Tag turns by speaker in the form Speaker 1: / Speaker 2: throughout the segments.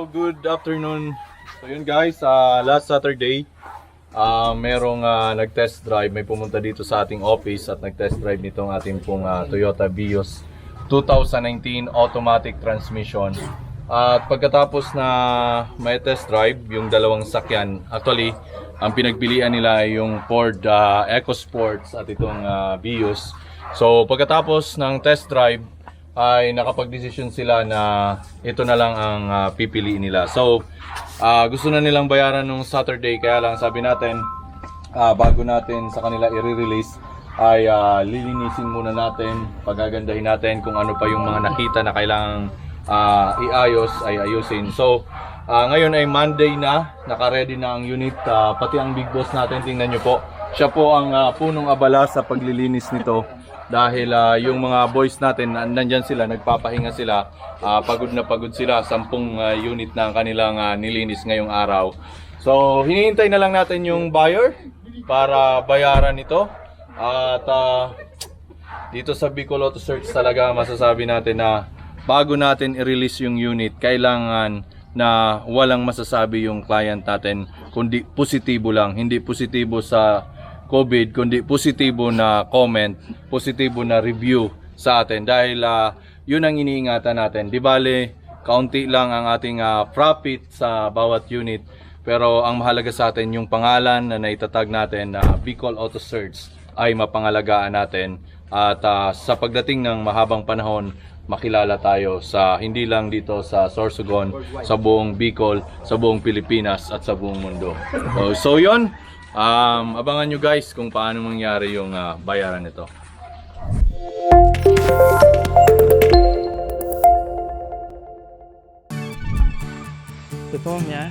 Speaker 1: So good afternoon. So yun guys, last Saturday, merong nag-test drive, may pumunta dito sa ating office at nag-test drive nitong ating pong Toyota Vios 2019 automatic transmission. At pagkatapos na may test drive, yung dalawang sakyan, actually, ang pinagpilian nila ay yung Ford EcoSports at itong Vios. So pagkatapos ng test drive, ay nakapag-desisyon sila na ito na lang ang pipiliin nila. So, gusto na nilang bayaran nung Saturday, kaya lang sabi natin, bago natin sa kanila i-release, ay lilinisin muna natin, pagagandahin natin kung ano pa yung mga nakita na kailangang iayos, ay ayusin. So, ngayon ay Monday na, naka-ready na ang unit, pati ang big boss natin, tingnan nyo po. Siya po ang punong abala sa paglilinis nito. Dahil yung mga boys natin, nandyan sila, nagpapahinga sila, pagod na pagod sila, 10 unit na ang kanilang nilinis ngayong araw. So, hinihintay na lang natin yung buyer para bayaran ito. At dito sa Bicol Auto Search talaga masasabi natin na bago natin i-release yung unit, kailangan na walang masasabi yung client natin, kundi positibo lang, hindi positibo sa COVID, kundi positibo na comment, positibo na review sa atin. Dahil yun ang iniingatan natin. Di bale, kaunti lang ang ating profit sa bawat unit. Pero ang mahalaga sa atin, yung pangalan na naitatag natin na Bicol Auto Search ay mapangalagaan natin. At sa pagdating ng mahabang panahon, makilala tayo sa hindi lang dito sa Sorsogon, sa buong Bicol, sa buong Pilipinas at sa buong mundo. So yun. Abangan nyo guys kung paano mangyari yung bayaran nito.
Speaker 2: Totoo niya.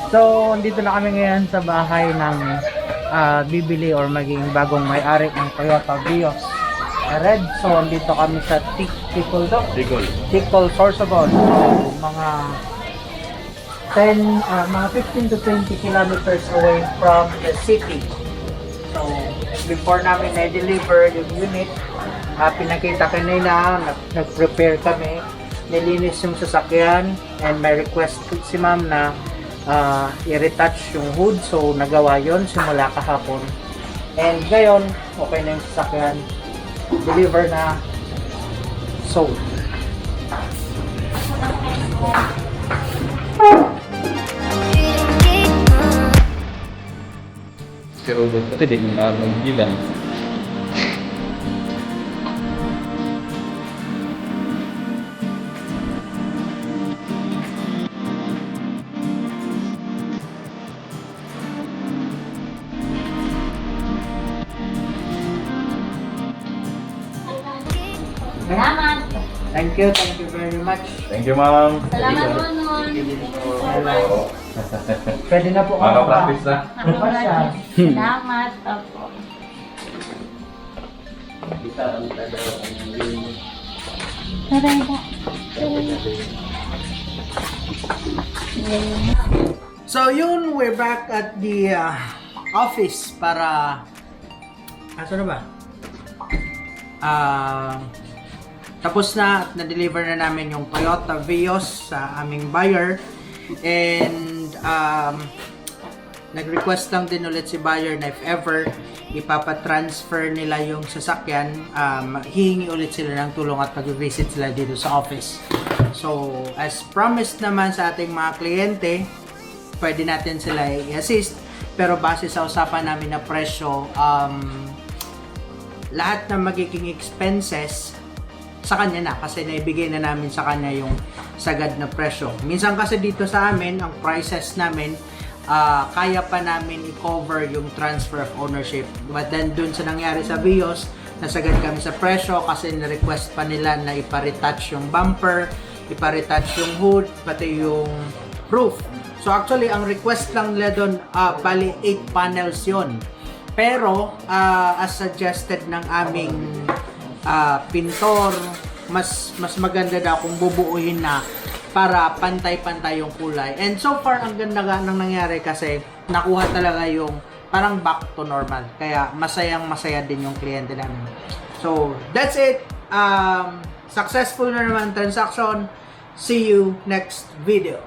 Speaker 2: So, dito na kami ngayon sa bahay ng bibili or maging bagong may-ari ng Toyota Vios Red. So, dito kami sa Ticol, Sorsogon. So, mga 15 to 20 kilometers away from the city. So, before namin na-deliver yung unit, pinakita kanina, nag-prepare kami, nilinis yung sasakyan, and may request si ma'am na i-retouch yung hood. So nagawa yon simula kahapon, and ngayon okay na yung sasakyan, deliver na, sold.
Speaker 3: Pero dito din na magbilang.
Speaker 4: Salamat.
Speaker 2: Thank you very much.
Speaker 1: Thank you ma'am.
Speaker 4: Salamat po nun.
Speaker 2: Pwede na po
Speaker 1: Maka-practice na.
Speaker 4: Salamat. Opo.
Speaker 2: So yun, we're back at the office para na ba? Tapos na at na-deliver na namin yung Toyota Vios sa aming buyer, and nag-request lang din ulit si buyer na if ever ipapatransfer nila yung sasakyan, hihingi ulit sila ng tulong at mag-visit sila dito sa office So, as promised naman sa ating mga kliyente, pwede natin sila i-assist. Pero base sa usapan namin na presyo, lahat ng magiging expenses sa kanya na kasi naibigay na namin sa kanya yung sagad na presyo. Minsan kasi dito sa amin, ang prices namin, kaya pa namin i-cover yung transfer of ownership. But then dun sa nangyari sa Vios, nasagad kami sa presyo kasi na-request pa nila na ipa-retouch yung bumper, ipa-retouch yung hood, pati yung roof. So actually, ang request lang nila doon, bali 8 panels yon. Pero, as suggested ng aming pintor, mas maganda daw kung bubuuhin na para pantay-pantay yung kulay. And so far, ang ganda nang nangyari kasi nakuha talaga yung parang back to normal. Kaya masayang-masaya din yung kliyente namin. So, that's it. Successful na naman transaction. See you next video.